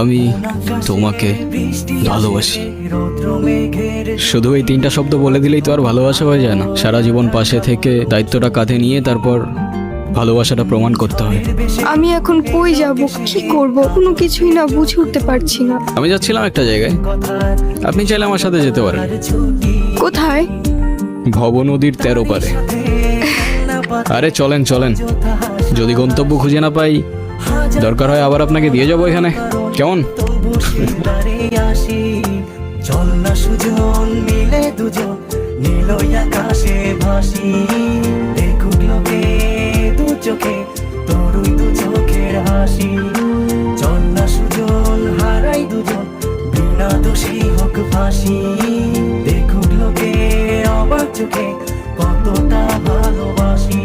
আমি তোমাকে ভালোবাসি। শুধু এই তিনটা শব্দ বলে দিলেই তো আর ভালোবাসা হয়ে যায় না। সারা জীবন পাশে থেকে দায়িত্বটা কাঁধে নিয়ে তারপর ভালোবাসাটা প্রমাণ করতে হয়। আমি এখন কই যাব, কি করব, কোনো কিছুই না বুঝে উঠতে পারছি না। আমি যাচ্ছিলাম একটা জায়গায়, আপনি চাইলে আমার সাথে যেতে পারেন। কোথায়? ভব নদীর 13 পারে। আরে চলেন চলেন, যদি গন্তব্য খুঁজে না পাই দরকার হয় আবার আপনাকে দিয়ে যাবো এখানে, কেমন? চল না সুজন মিলে দুজন নীল আকাশে ভাসি, দেখুক লোকে দু চোখে তোরই দু চোখের হাসি। চল না সুজন হারাই দুজন বিনা দোষী হোক ফাঁসি, দেখুক লোকে অবাক চোখে কতটা ভালোবাসি।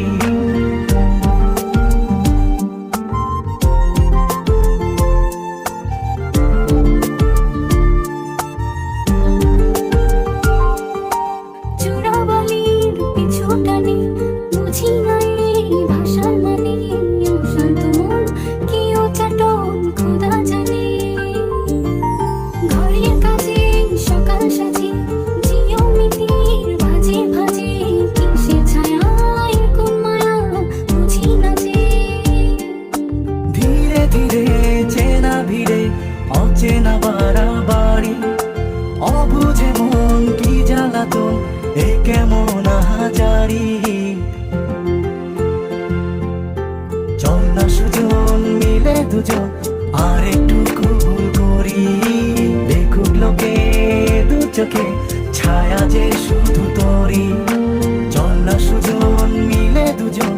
অচেনা বাড়াবাড়ি অবুঝে মন কি জ্বালাতন, এ কেমন আহাজারি। চল না সুজন মিলে দুজন আর একটু ভুল করি, দেখুক লোকে দু চোখে ছায়া যে শুধু তোরি। চল না সুজন মিলে দুজন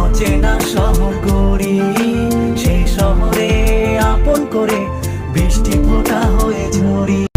অচেনা শহর করি, সেই শহরে আপন করে বৃষ্টি ফোঁটা হয়ে ঝরি।